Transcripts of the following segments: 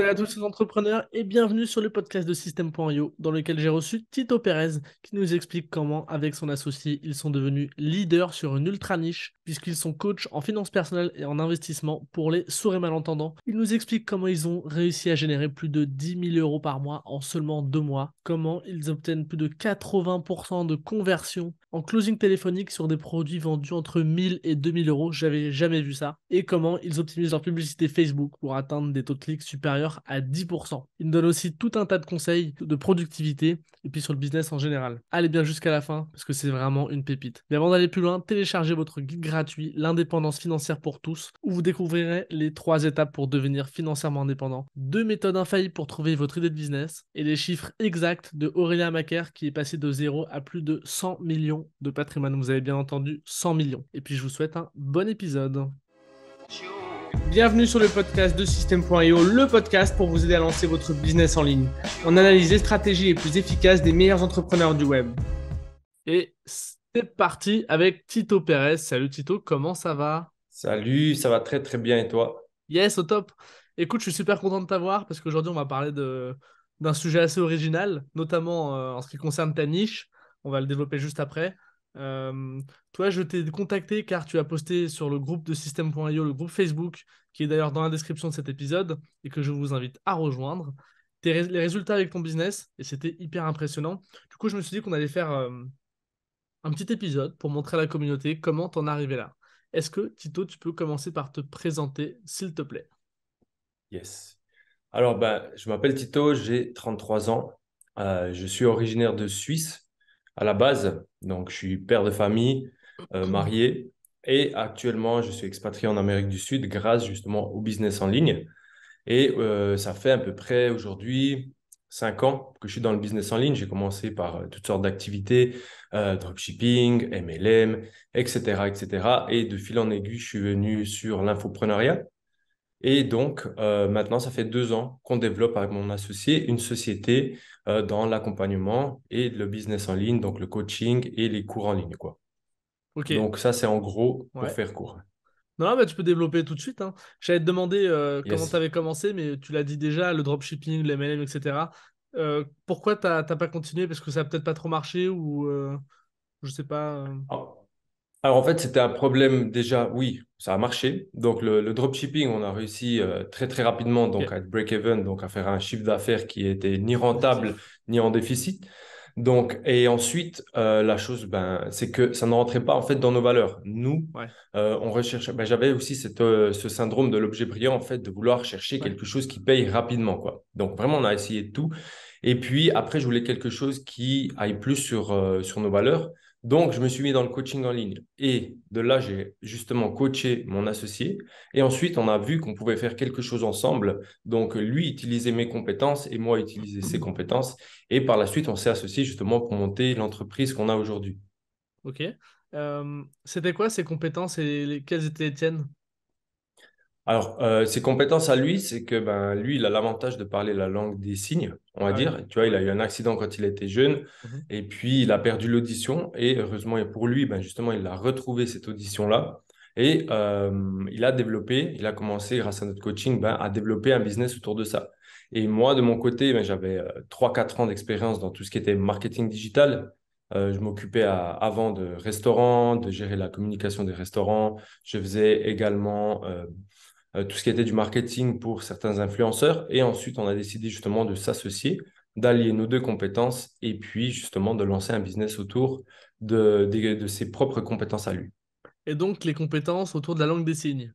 Salut à tous les entrepreneurs et bienvenue sur le podcast de System.io dans lequel j'ai reçu Tito Pérez qui nous explique comment, avec son associé, ils sont devenus leaders sur une ultra niche puisqu'ils sont coachs en finances personnelles et en investissement pour les sourds et malentendants. Il nous explique comment ils ont réussi à générer plus de 10 000 € par mois en seulement 2 mois, comment ils obtiennent plus de 80% de conversion en closing téléphonique sur des produits vendus entre 1000 et 2000 €, j'avais jamais vu ça, et comment ils optimisent leur publicité Facebook pour atteindre des taux de clics supérieurs à 10%. Ils nous donnent aussi tout un tas de conseils de productivité et puis sur le business en général. Allez bien jusqu'à la fin parce que c'est vraiment une pépite. Mais avant d'aller plus loin, téléchargez votre guide gratuit, l'indépendance financière pour tous, où vous découvrirez les 3 étapes pour devenir financièrement indépendant, 2 méthodes infaillibles pour trouver votre idée de business et les chiffres exacts de Aurélien Macaire qui est passé de zéro à plus de 100 millions de patrimoine. Vous avez bien entendu, 100 millions. Et puis je vous souhaite un bon épisode. Bienvenue sur le podcast de System.io, le podcast pour vous aider à lancer votre business en ligne. On analyse les stratégies les plus efficaces des meilleurs entrepreneurs du web. Et c'est parti avec Tito Pérez. Salut Tito, comment ça va? Salut, ça va très très bien et toi? Yes, au top. Écoute, je suis super content de t'avoir parce qu'aujourd'hui on va parler d'un sujet assez original, notamment en ce qui concerne ta niche. On va le développer juste après. Euh, Toi, je t'ai contacté car tu as posté sur le groupe de System.io, le groupe Facebook, qui est d'ailleurs dans la description de cet épisode et que je vous invite à rejoindre. Les résultats avec ton business et c'était hyper impressionnant. Du coup, je me suis dit qu'on allait faire un petit épisode pour montrer à la communauté comment t'en es arrivé là. Est-ce que, Tito, tu peux commencer par te présenter, s'il te plaît? Yes. Alors, je m'appelle Tito, j'ai 33 ans. Je suis originaire de Suisse à la base. Donc, je suis père de famille, marié. Et actuellement, je suis expatrié en Amérique du Sud grâce justement au business en ligne. Et ça fait à peu près aujourd'hui 5 ans que je suis dans le business en ligne. J'ai commencé par toutes sortes d'activités, dropshipping, MLM, etc., etc. Et cetera. Et de fil en aiguille, je suis venu sur l'infopreneuriat. Et donc, maintenant, ça fait 2 ans qu'on développe avec mon associé une société dans l'accompagnement et le business en ligne, donc le coaching et les cours en ligne, quoi. Ok, Donc, ça, c'est en gros pour ouais. faire court. Non, non, bah, tu peux développer tout de suite, hein. J'allais te demander comment tu Yes. avais commencé, mais tu l'as dit déjà, le dropshipping, le MLM, etc. Pourquoi t'as pas continué? Parce que ça a peut-être pas trop marché ou je sais pas. Alors, en fait, c'était un problème déjà, oui, ça a marché. Donc, le dropshipping, on a réussi très, très rapidement donc, Ok, à être break-even, donc à faire un chiffre d'affaires qui était ni rentable positif. ni en déficit. Donc, et ensuite, la chose, c'est que ça ne rentrait pas en fait dans nos valeurs. Nous, Ouais, on recherchait, j'avais aussi ce syndrome de l'objet brillant, en fait, de vouloir chercher ouais. quelque chose qui paye rapidement, quoi. Donc, vraiment, on a essayé de tout. Et puis, après, je voulais quelque chose qui aille plus sur nos valeurs. Donc, je me suis mis dans le coaching en ligne. Et de là, j'ai justement coaché mon associé. Et ensuite, on a vu qu'on pouvait faire quelque chose ensemble. Donc, lui utiliser mes compétences et moi utiliser ses compétences. Et par la suite, on s'est associé justement pour monter l'entreprise qu'on a aujourd'hui. Ok. C'était quoi ses compétences et quelles étaient les tiennes? Alors, ses compétences à lui, c'est que lui, il a l'avantage de parler la langue des signes, on va Ah oui, dire. Tu vois, il ouais. a eu un accident quand il était jeune Mhm. et puis il a perdu l'audition. Et heureusement et pour lui, justement, il a retrouvé cette audition-là. Et il a développé, il a commencé, grâce à notre coaching, à développer un business autour de ça. Et moi, de mon côté, j'avais 3-4 ans d'expérience dans tout ce qui était marketing digital. Je m'occupais avant de restaurants, de gérer la communication des restaurants. Je faisais également tout ce qui était du marketing pour certains influenceurs. Et ensuite, on a décidé justement de s'associer, d'allier nos deux compétences et puis justement de lancer un business autour de ses propres compétences à lui. Et donc les compétences autour de la langue des signes.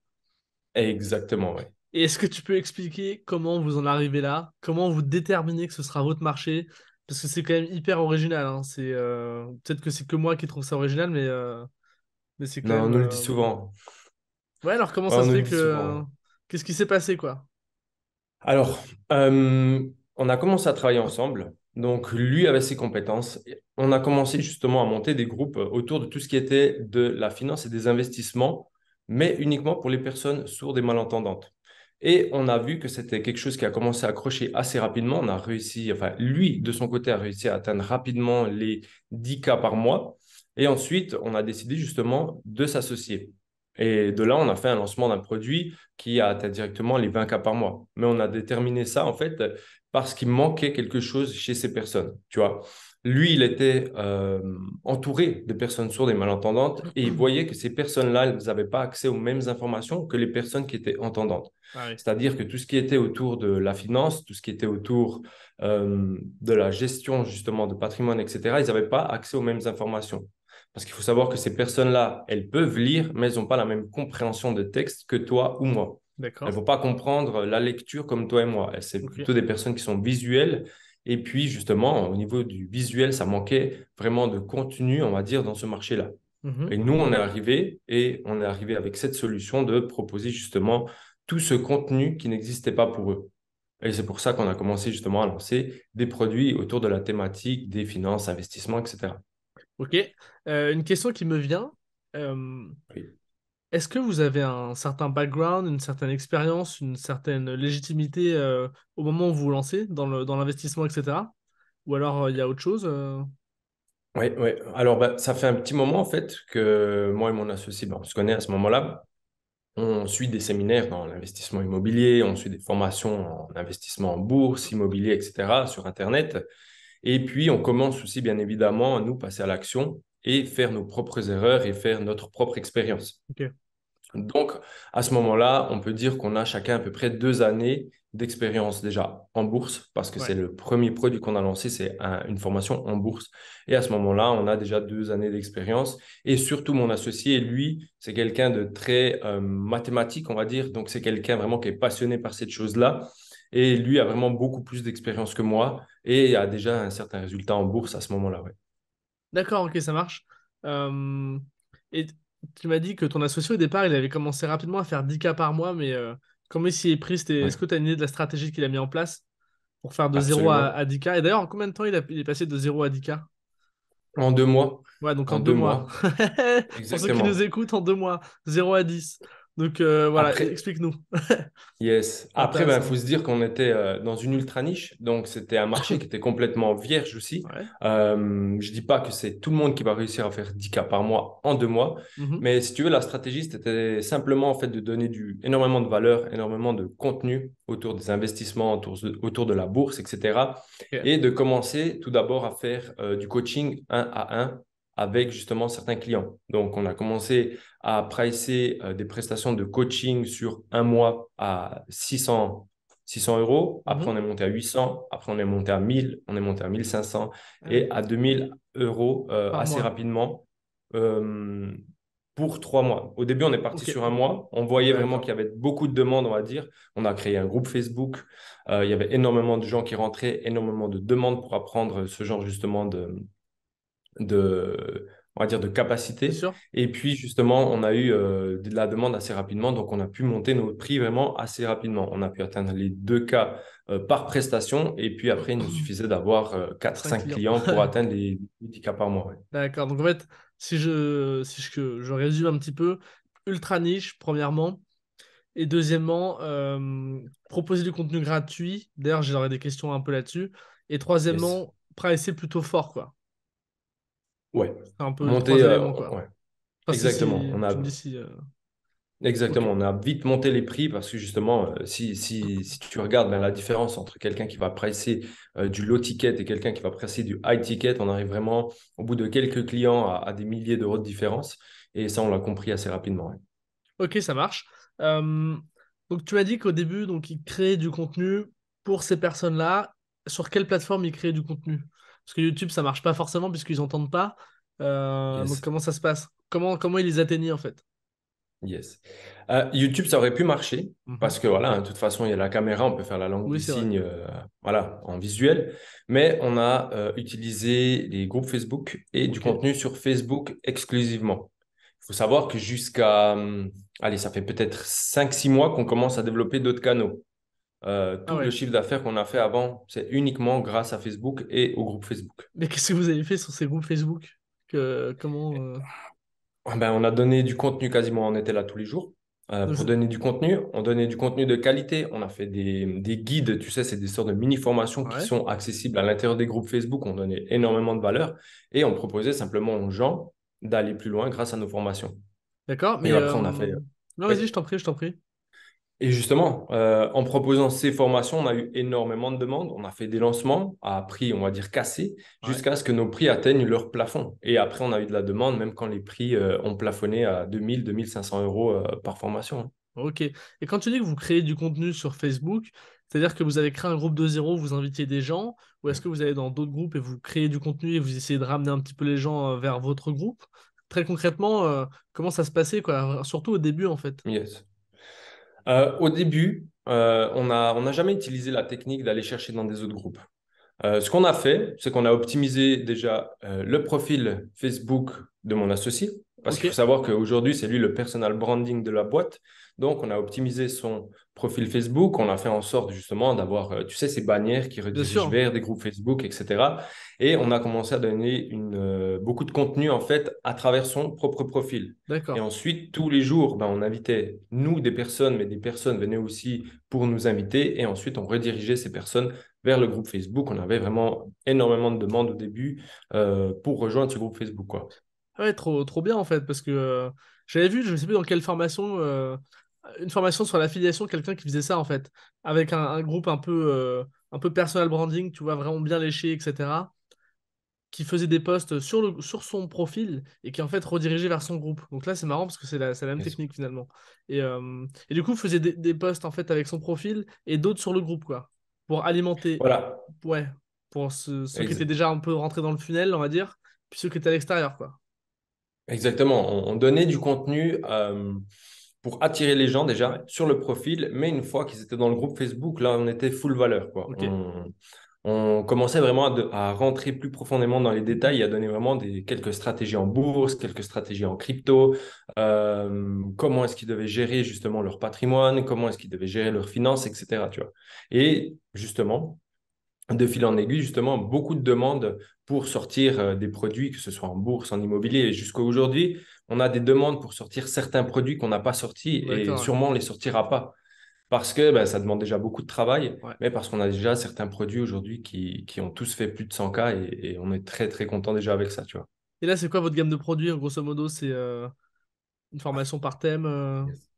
Exactement, oui. Et est-ce que tu peux expliquer comment vous en arrivez là? Comment vous déterminez que ce sera votre marché? Parce que c'est quand même hyper original, hein. C'est peut-être que c'est que moi qui trouve ça original, mais c'est quand Non, on même. nous le dit souvent. Ouais, alors comment Ouais, ça on se nous le fait dit que. souvent. Qu'est-ce qui s'est passé, quoi? Alors, on a commencé à travailler ensemble. Donc, lui avait ses compétences. On a commencé justement à monter des groupes autour de tout ce qui était de la finance et des investissements, mais uniquement pour les personnes sourdes et malentendantes. Et on a vu que c'était quelque chose qui a commencé à accrocher assez rapidement. On a réussi, enfin, lui, de son côté, a réussi à atteindre rapidement les 10 cas par mois. Et ensuite, on a décidé justement de s'associer. Et de là, on a fait un lancement d'un produit qui a atteint directement les 20 cas par mois. Mais on a déterminé ça, en fait, parce qu'il manquait quelque chose chez ces personnes. Tu vois, lui, il était entouré de personnes sourdes et malentendantes et il voyait que ces personnes-là, elles n'avaient pas accès aux mêmes informations que les personnes qui étaient entendantes. Ah oui, C'est-à-dire que tout ce qui était autour de la finance, tout ce qui était autour de la gestion justement de patrimoine, etc., ils n'avaient pas accès aux mêmes informations. Parce qu'il faut savoir que ces personnes-là, elles peuvent lire, mais elles n'ont pas la même compréhension de texte que toi ou moi. Elles ne d'accord. vont pas comprendre la lecture comme toi et moi. C'est Ok. plutôt des personnes qui sont visuelles. Et puis, justement, au niveau du visuel, ça manquait vraiment de contenu, on va dire, dans ce marché-là. Mhm. Et nous, on est arrivé et on est arrivé avec cette solution de proposer justement tout ce contenu qui n'existait pas pour eux. Et c'est pour ça qu'on a commencé justement à lancer des produits autour de la thématique des finances, investissements, etc. Ok. Une question qui me vient. euh, Oui. Est-ce que vous avez un certain background, une certaine expérience, une certaine légitimité au moment où vous vous lancez dans l'investissement, etc. Ou alors il y a autre chose Oui, oui. Alors, bah, ça fait un petit moment en fait que moi et mon associé, bah, on se connaît à ce moment-là. On suit des séminaires dans l'investissement immobilier, on suit des formations en investissement en bourse, immobilier, etc. sur Internet. Et puis, on commence aussi, bien évidemment, à nous passer à l'action et faire nos propres erreurs et faire notre propre expérience. Ok. Donc, à ce moment-là, on peut dire qu'on a chacun à peu près 2 années d'expérience déjà en bourse, parce que c'est Ouais. le premier produit qu'on a lancé, c'est une formation en bourse. Et à ce moment-là, on a déjà 2 années d'expérience. Et surtout, mon associé, lui, c'est quelqu'un de très mathématique, on va dire. Donc, c'est quelqu'un vraiment qui est passionné par cette chose-là. Et lui a vraiment beaucoup plus d'expérience que moi et a déjà un certain résultat en bourse à ce moment-là. Ouais. D'accord, ok, ça marche. Euh, et tu m'as dit que ton associé au départ, il avait commencé rapidement à faire 10K par mois, mais comment il s'y est pris, est-ce Ouais, que tu as une idée de la stratégie qu'il a mis en place pour faire de 0 absolument. à 10K? Et d'ailleurs, en combien de temps il est passé de 0 à 10K? En 2 mois. Ouais, donc en En deux deux mois. mois. Pour ceux qui nous Exactement. écoutent, en 2 mois, 0 à 10. Donc voilà, Après, explique-nous. yes. C'est Après, ben, faut intéressant. se dire qu'on était dans une ultra niche, donc c'était un marché qui était complètement vierge aussi. Ouais. Je dis pas que c'est tout le monde qui va réussir à faire 10 cas par mois en 2 mois, Mhm. mais si tu veux, la stratégie, c'était simplement en fait de donner énormément de valeur, énormément de contenu autour des investissements, autour de la bourse, etc. Ok. Et de commencer tout d'abord à faire du coaching un à un avec justement certains clients. Donc, on a commencé à pricer des prestations de coaching sur un mois à 600 euros. Après, on Mhm. est monté à 800. Après, on est monté à 1000. On est monté à 1500 Ah et oui. à 2000 euros Par assez mois. rapidement euh, pour 3 mois. Au début, on est parti Ok. sur un mois. On voyait vraiment qu'il D'accord. y avait beaucoup de demandes, on va dire. On a créé un groupe Facebook. Il y avait énormément de gens qui rentraient, énormément de demandes pour apprendre ce genre justement on va dire de C'est capacité. sûr? Et puis justement, on a eu de la demande assez rapidement, donc on a pu monter nos prix vraiment assez rapidement. On a pu atteindre les 2 cas par prestation, et puis après, il nous suffisait d'avoir 5 4-5 clients. clients pour atteindre les 10 cas par mois. Ouais. D'accord. Donc en fait, si je résume un petit peu, ultra niche, premièrement. Et deuxièmement, proposer du contenu gratuit. D'ailleurs, j'aurais des questions un peu là-dessus. Et Yes. troisièmement, pricer plutôt fort, quoi. Ouais. C'est un peu les trois Monter, éléments, quoi. ouais, Enfin, exactement. si tu me dis si. Ok. Exactement, on a vite monté les prix parce que justement, si tu regardes ben, la différence entre quelqu'un qui va pricer du low ticket et quelqu'un qui va pricer du high ticket, on arrive vraiment au bout de quelques clients à des milliers d'euros de différence. Et ça, on l'a compris assez rapidement. Ouais. Ok, ça marche. Euh, donc tu m'as dit qu'au début, donc ils créaient du contenu pour ces personnes-là. Sur quelle plateforme ils créaient du contenu? Parce que YouTube, ça marche pas forcément puisqu'ils n'entendent pas. Donc Yes, comment ça se passe? Comment ils les atteignaient en fait? yes. YouTube, ça aurait pu marcher Mhm. parce que voilà, hein, de toute façon, il y a la caméra, on peut faire la langue Oui, des c'est vrai. signes voilà, en visuel. Mais on a utilisé les groupes Facebook et du Ok. contenu sur Facebook exclusivement. Il faut savoir que allez, ça fait peut-être 5-6 mois qu'on commence à développer d'autres canaux. Ah Tout le ouais. chiffre d'affaires qu'on a fait avant, c'est uniquement grâce à Facebook et au groupe Facebook. Mais qu'est-ce que vous avez fait sur ces groupes Facebook? Comment Ah ben, on a donné du contenu quasiment, on était là tous les jours. donc Pour c'est- donner du contenu, on donnait du contenu de qualité. On a fait des guides, tu sais, c'est des sortes de mini-formations qui Ouais. sont accessibles à l'intérieur des groupes Facebook. On donnait énormément de valeur et on proposait simplement aux gens d'aller plus loin grâce à nos formations. D'accord, Et mais après, on a fait. non, Oui. vas-y, je t'en prie. Et justement, en proposant ces formations, on a eu énormément de demandes. On a fait des lancements à prix, on va dire, cassés, Ouais. jusqu'à ce que nos prix atteignent leur plafond. Et après, on a eu de la demande, même quand les prix ont plafonné à 2 500 € par formation, hein. Ok. Et quand tu dis que vous créez du contenu sur Facebook, c'est-à-dire que vous avez créé un groupe de zéro, vous invitiez des gens, ou est-ce que vous allez dans d'autres groupes et vous créez du contenu et vous essayez de ramener un petit peu les gens vers votre groupe? Très concrètement, comment ça se passait, quoi? Surtout au début, en fait. Yes. Au début, on n'a jamais utilisé la technique d'aller chercher dans des autres groupes. Ce qu'on a fait, c'est qu'on a optimisé déjà le profil Facebook de mon associé, parce Ok, qu'il faut savoir qu'aujourd'hui, c'est lui le personal branding de la boîte. Donc, on a optimisé son profil Facebook. On a fait en sorte justement d'avoir, tu sais, ces bannières qui bien redirigent sûr. vers des groupes Facebook, etc. Et on a commencé à donner beaucoup de contenu, en fait, à travers son propre profil. Et D'accord. ensuite, tous les jours, ben, on invitait, nous, des personnes, mais des personnes venaient aussi pour nous inviter. Et ensuite, on redirigeait ces personnes vers le groupe Facebook. On avait vraiment énormément de demandes au début pour rejoindre ce groupe Facebook, quoi. Ouais, trop bien, en fait, parce que j'avais vu, je ne sais plus dans quelle formation, une formation sur l'affiliation, quelqu'un qui faisait ça, en fait, avec un groupe un peu personal branding, tu vois, vraiment bien léché, etc. Qui faisait des posts sur son profil et qui en fait redirigeait vers son groupe. Donc là, c'est marrant parce que c'est la même Yes. technique finalement. Et du coup, faisait des posts en fait avec son profil et d'autres sur le groupe, quoi. Pour alimenter, Voilà. ouais, pour ceux qui étaient Ex- déjà un peu rentrés dans le funnel, on va dire, puis ceux qui étaient à l'extérieur, quoi. Exactement. On donnait du contenu pour attirer les gens Ouais, déjà sur le profil, mais une fois qu'ils étaient dans le groupe Facebook, là, on était full valeur, quoi. ok. On commençait vraiment à rentrer plus profondément dans les détails et à donner vraiment quelques stratégies en bourse, quelques stratégies en crypto, comment est-ce qu'ils devaient gérer justement leur patrimoine, comment est-ce qu'ils devaient gérer leurs finances, etc. Tu vois. Et justement, de fil en aiguille, justement, beaucoup de demandes pour sortir des produits, que ce soit en bourse, en immobilier. Et jusqu'à aujourd'hui, on a des demandes pour sortir certains produits qu'on n'a pas sortis et D'accord, sûrement on ne les sortira pas. Parce que ben, ça demande déjà beaucoup de travail, ouais. Ouais. mais parce qu'on a déjà certains produits aujourd'hui qui ont tous fait plus de 100K et on est très, très content déjà avec ça, tu vois. Et là, c'est quoi votre gamme de produits? Grosso modo, c'est une formation par thème. Yes.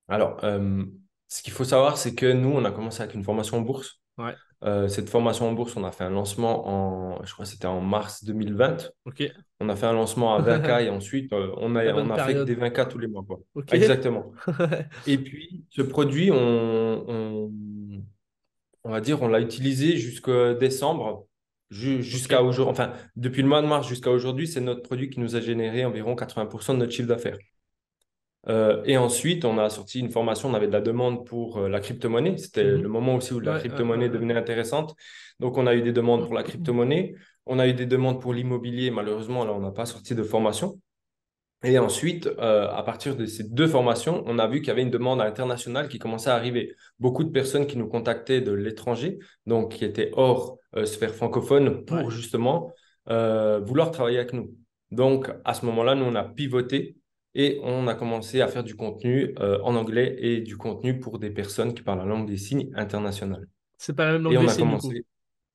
Alors, ce qu'il faut savoir, c'est que nous, on a commencé avec une formation en bourse. Ouais, Cette formation en bourse, on a fait un lancement je crois que c'était en mars 2020. ok. On a fait un lancement à 20K et ensuite, La on bonne a fait que des période. 20K tous les mois, quoi. Ok. Exactement. Et puis, ce produit, on va dire, on l'a utilisé jusqu'à décembre, Ok. jusqu'à aujourd'hui. Enfin, depuis le mois de mars jusqu'à aujourd'hui, c'est notre produit qui nous a généré environ 80% de notre chiffre d'affaires. Et ensuite, on a sorti une formation, on avait de la demande pour la crypto-monnaie. C'était le Mhm. moment aussi où la Ouais, crypto-monnaie devenait intéressante. Donc, on a eu des demandes pour la crypto-monnaie. On a eu des demandes pour l'immobilier. Malheureusement, là, on n'a pas sorti de formation. Et ensuite, à partir de ces deux formations, on a vu qu'il y avait une demande internationale qui commençait à arriver. Beaucoup de personnes qui nous contactaient de l'étranger, donc qui étaient hors sphère francophone, ouais. pour justement vouloir travailler avec nous. Donc, à ce moment-là, nous, on a pivoté et on a commencé à faire du contenu en anglais et du contenu pour des personnes qui parlent la langue des signes internationale. C'est pas la même langue Et des on a signes, du coup. commencé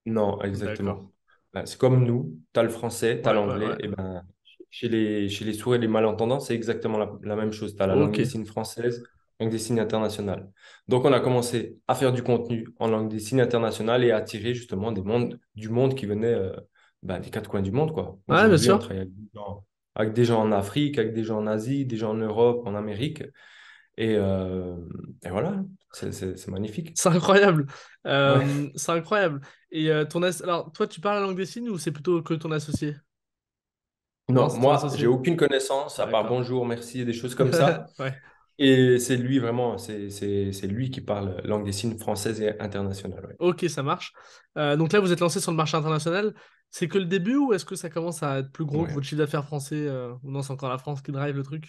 non, D'accord. exactement. C'est comme nous, tu as le français, tu as Ouais. l'anglais, et ben chez les sourds et les malentendants, c'est exactement la même chose. Tu as la langue Ok. des signes française, langue des signes internationale. Donc on a commencé à faire du contenu en langue des signes internationale et à attirer justement du monde qui venait des quatre coins du monde, quoi. Ouais, bien Aujourd'hui, on sûr. travaille avec des gens en Afrique, avec des gens en Asie, des gens en Europe, en Amérique. Et, euh, et voilà, c'est magnifique. C'est incroyable. Ouais. C'est incroyable. Et alors, toi, tu parles la langue des signes ou c'est plutôt que ton associé? Non, Non, c'est ton moi, j'ai associé. aucune connaissance à part D'accord. bonjour, merci et des choses comme ça. Ouais. Et c'est lui vraiment, c'est lui qui parle langue des signes française et internationale. Ouais. Ok, ça marche. Donc là, vous êtes lancé sur le marché international. C'est que le début ou est-ce que ça commence à être plus gros que Ouais. votre chiffre d'affaires français ou non, c'est encore la France qui drive le truc?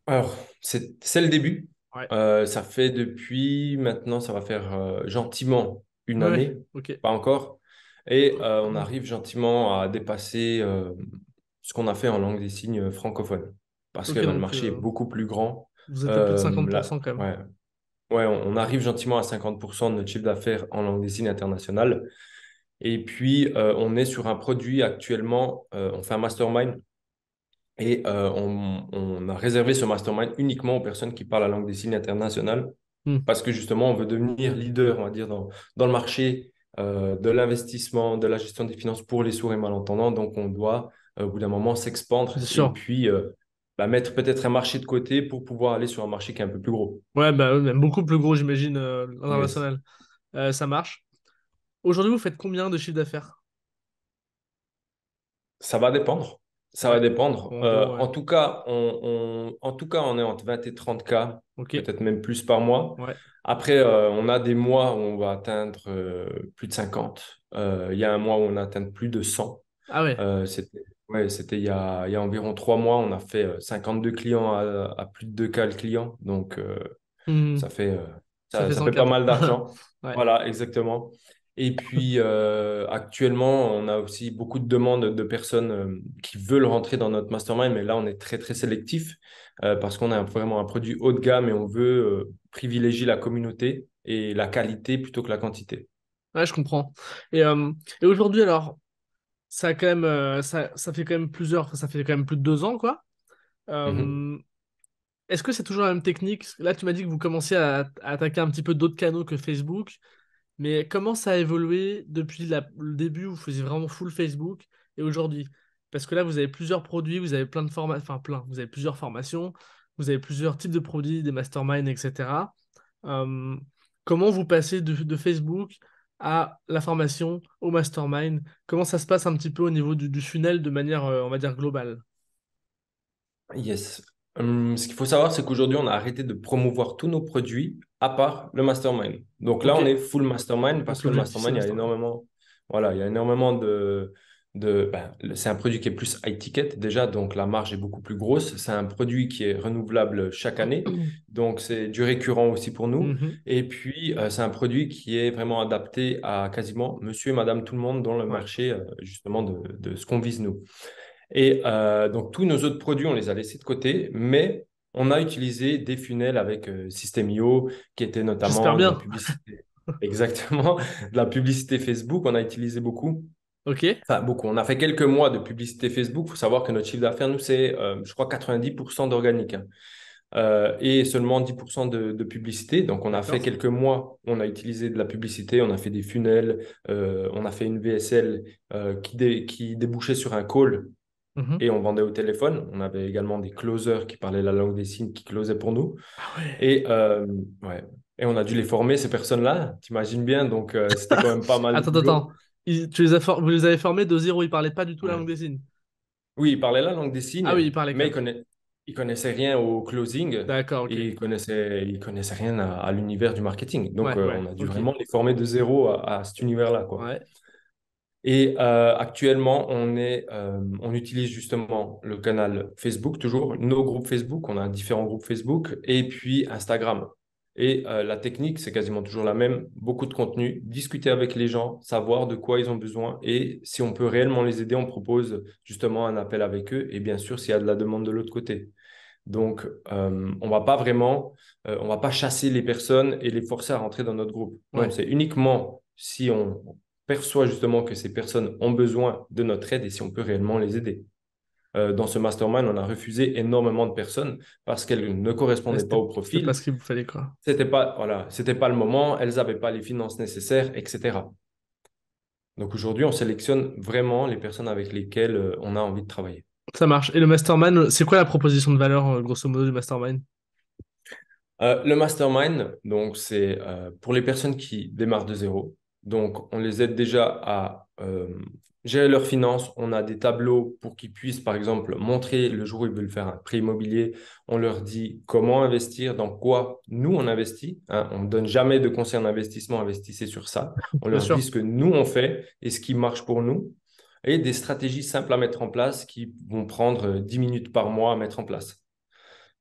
Alors, c'est le début. Ouais. Ça fait depuis maintenant, ça va faire gentiment une Ouais, année, ok. pas encore. Et on arrive gentiment à dépasser ce qu'on a fait en langue des signes francophone. Parce que Ok, ben, le donc marché est beaucoup plus grand. vous êtes à plus de 50% Là, quand même. ouais, ouais, on arrive gentiment à 50% de notre chiffre d'affaires en langue des signes internationale. Et puis, on est sur un produit actuellement, on fait un mastermind Et on a réservé ce mastermind uniquement aux personnes qui parlent la langue des signes internationale Hmm. parce que justement, on veut devenir leader, on va dire, dans le marché de l'investissement, de la gestion des finances pour les sourds et malentendants. Donc, on doit, au bout d'un moment, C'est s'expandre et sûr. puis mettre peut-être un marché de côté pour pouvoir aller sur un marché qui est un peu plus gros. Ouais, bah, même beaucoup plus gros, j'imagine, Yes. international. Ça marche. Aujourd'hui, vous faites combien de chiffre d'affaires? Ça va dépendre. Ça va Ouais. dépendre. Bon, en gros, ouais. En tout cas, on est entre 20 et 30 k, Ok. peut-être même plus par mois. Ouais. Après, on a des mois où on va atteindre plus de 50. Il y a un mois où on a atteint plus de 100. Ah ouais. C'était il y a environ 3 mois. On a fait 52 clients à plus de 2K le client. Donc, Hmm. ça fait, Ça fait ça cent fait pas quatre mal d'argent. Ouais. Voilà, exactement. Et puis, actuellement, on a aussi beaucoup de demandes de personnes qui veulent rentrer dans notre mastermind, mais là, on est très, très sélectif parce qu'on a vraiment un produit haut de gamme et on veut privilégier la communauté et la qualité plutôt que la quantité. Ouais, je comprends. Et aujourd'hui, alors, ça a quand même, ça fait quand même ça fait quand même plus de 2 ans, quoi. Mhm. Euh, Est-ce que c'est toujours la même technique? Là, tu m'as dit que vous commenciez à attaquer un petit peu d'autres canaux que Facebook, mais comment ça a évolué depuis le début où vous faisiez vraiment full Facebook et aujourd'hui? Parce que là, vous avez plusieurs produits, vous avez plein de formations, enfin plein, vous avez plusieurs formations, vous avez plusieurs types de produits, des masterminds, etc. Euh, Comment vous passez de Facebook à la formation, au mastermind? Comment ça se passe un petit peu au niveau du funnel de manière, on va dire, globale? Yes. Ce qu'il faut savoir, c'est qu'aujourd'hui, on a arrêté de promouvoir tous nos produits à part le mastermind. Donc là, Ok, on est full mastermind parce donc que le l'objectif, c'est mastermind, il y a mastermind. énormément, voilà, il y a énormément c'est un produit qui est plus high ticket déjà, donc la marge est beaucoup plus grosse. C'est un produit qui est renouvelable chaque année, donc c'est du récurrent aussi pour nous. Mhm. Et puis, c'est un produit qui est vraiment adapté à quasiment monsieur et madame tout le monde dans le Ouais. marché, justement, de ce qu'on vise nous. Et donc, tous nos autres produits, on les a laissés de côté, mais on a utilisé des funnels avec System.io, qui était J'espère notamment de la bien. publicité. Exactement, de la publicité Facebook, on a utilisé beaucoup. Ok. Enfin, beaucoup. On a fait quelques mois de publicité Facebook. Il faut savoir que notre chiffre d'affaires, nous, c'est, je crois, 90% d'organique, hein. Et seulement 10% de publicité. Donc, on a fait D'accord. quelques mois, on a utilisé de la publicité, on a fait des funnels, on a fait une VSL qui débouchait sur un call Mhm. et on vendait au téléphone. On avait également des closers qui parlaient la langue des signes qui closaient pour nous. Ah ouais. Et, ouais. Et on a dû les former, ces personnes-là, t'imagines bien. Donc, c'était quand même pas mal de Attends, boulot. attends. Vous les avez formés de zéro, ils parlaient pas du tout la langue Ouais. des signes. Oui, ils parlaient la langue des Ah oui, signes, ils parlaient quand mais même. ils connaissaient rien au closing D'accord, ok. et ils connaissaient rien à l'univers du marketing. Donc, Ouais, ouais, on a dû ok. vraiment les former de zéro à cet univers-là, quoi. Ouais. Et actuellement, on utilise justement le canal Facebook, toujours nos groupes Facebook. On a différents groupes Facebook et puis Instagram. Et la technique, c'est quasiment toujours la même. Beaucoup de contenu, discuter avec les gens, savoir de quoi ils ont besoin et si on peut réellement les aider, on propose justement un appel avec eux. Et bien sûr, s'il y a de la demande de l'autre côté. Donc, on va pas chasser les personnes et les forcer à rentrer dans notre groupe. Non, Ouais. c'est uniquement si on perçoit justement que ces personnes ont besoin de notre aide et si on peut réellement les aider. Dans ce mastermind, on a refusé énormément de personnes parce qu'elles ne Ouais, correspondaient pas au c'était pas profil. ce qu'il vous fallait, quoi. C'était pas le moment, elles n'avaient pas les finances nécessaires, etc. Donc aujourd'hui, on sélectionne vraiment les personnes avec lesquelles on a envie de travailler. Ça marche. Et le mastermind, c'est quoi la proposition de valeur, grosso modo, du mastermind? Le mastermind, donc, c'est pour les personnes qui démarrent de zéro. Donc, on les aide déjà à gérer leurs finances. On a des tableaux pour qu'ils puissent, par exemple, montrer le jour où ils veulent faire un prêt immobilier. On leur dit comment investir, dans quoi nous on investit, hein. On ne donne jamais de conseils en investissement, investissez sur ça. On Bien leur dit sûr. ce que nous on fait et ce qui marche pour nous. Et des stratégies simples à mettre en place qui vont prendre 10 minutes par mois à mettre en place.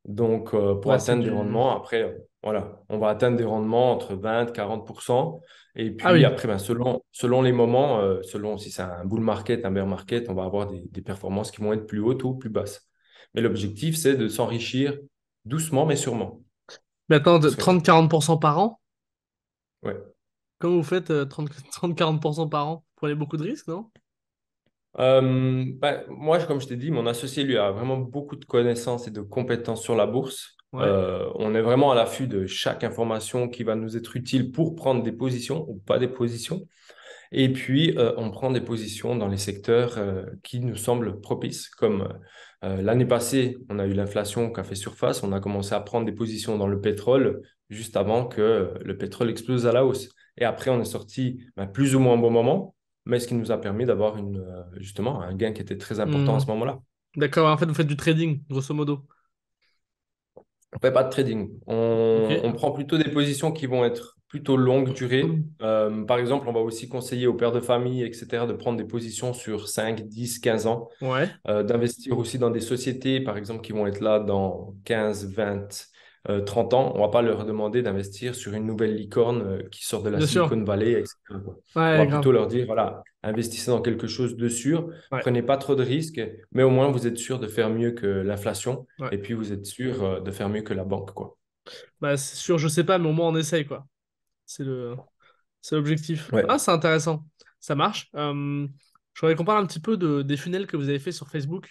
Donc, pour Ouais, c'est atteindre des du. rendements, après, voilà, on va atteindre des rendements entre 20 et 40%. Et Ah puis oui. après, ben, selon les moments, selon si c'est un bull market, un bear market, on va avoir des performances qui vont être plus hautes ou plus basses. Mais l'objectif, c'est de s'enrichir doucement mais sûrement. Mais attends, Parce que, 30-40% par an? ouais. Comment vous faites 30-40% par an? Vous prenez beaucoup de risques, non? Moi, comme je t'ai dit, mon associé, lui, a vraiment beaucoup de connaissances et de compétences sur la bourse. Ouais. On est vraiment à l'affût de chaque information qui va nous être utile pour prendre des positions ou pas des positions. Et puis, on prend des positions dans les secteurs qui nous semblent propices, comme l'année passée, on a eu l'inflation qui a fait surface, on a commencé à prendre des positions dans le pétrole juste avant que le pétrole explose à la hausse. Et après, on est sorti plus ou moins au bon moment, mais ce qui nous a permis d'avoir justement un gain qui était très important à Hmm. ce moment-là. D'accord, en fait, vous faites du trading, grosso modo. On fait pas de trading. Ok. On prend plutôt des positions qui vont être plutôt longue durée. Par exemple, on va aussi conseiller aux pères de famille, etc., de prendre des positions sur 5, 10, 15 ans, Ouais, d'investir aussi dans des sociétés, par exemple, qui vont être là dans 15, 20, 30 ans. On va pas leur demander d'investir sur une nouvelle licorne qui sort de la bien sûr. Silicon Valley, etc., quoi. On Ouais, va plutôt grave. leur dire, voilà, investissez dans quelque chose de sûr, Ouais, prenez pas trop de risques, mais au moins vous êtes sûr de faire mieux que l'inflation ouais. et puis vous êtes sûr de faire mieux que la banque, quoi. Bah, c'est sûr, je sais pas, mais au moins on essaye, quoi. C'est le, c'est l'objectif. Ah, Ouais, c'est intéressant. Ça marche. Je voudrais qu'on parle un petit peu des funnels que vous avez fait sur Facebook.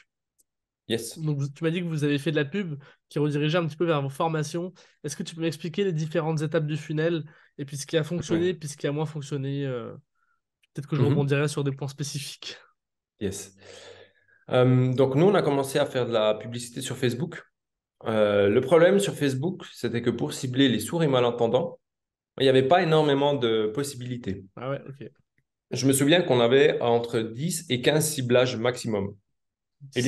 yes. Donc, tu m'as dit que vous avez fait de la pub qui redirigeait un petit peu vers vos formations. Est-ce que tu peux m'expliquer les différentes étapes du funnel et puis ce qui a fonctionné, Ouais. puis ce qui a moins fonctionné peut-être que je Mhm. rebondirai sur des points spécifiques. Yes. Donc nous, on a commencé à faire de la publicité sur Facebook. Le problème sur Facebook, c'était que pour cibler les sourds et malentendants, il n'y avait pas énormément de possibilités. Ah ouais, ok. Je me souviens qu'on avait entre 10 et 15 ciblages maximum. Et Ouais.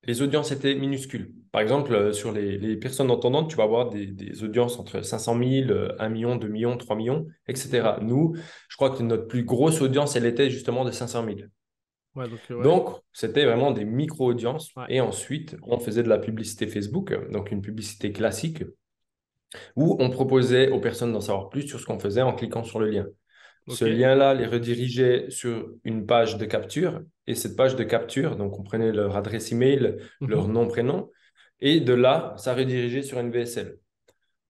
les audiences étaient minuscules. Par exemple, sur les personnes entendantes, tu vas avoir des audiences entre 500 000, 1 million, 2 millions, 3 millions, Mhm. etc. Nous, je crois que notre plus grosse audience, elle était justement de 500 000. Ouais, donc ouais. Donc, c'était vraiment des micro-audiences. Ouais. Et ensuite, on faisait de la publicité Facebook, donc une publicité classique, où on proposait aux personnes d'en savoir plus sur ce qu'on faisait en cliquant sur le lien. Ce Ok. lien-là les redirigeait sur une page de capture. Et cette page de capture, donc on prenait leur adresse email, leur Mhm. nom, prénom. Et de là, ça redirigeait sur une VSL.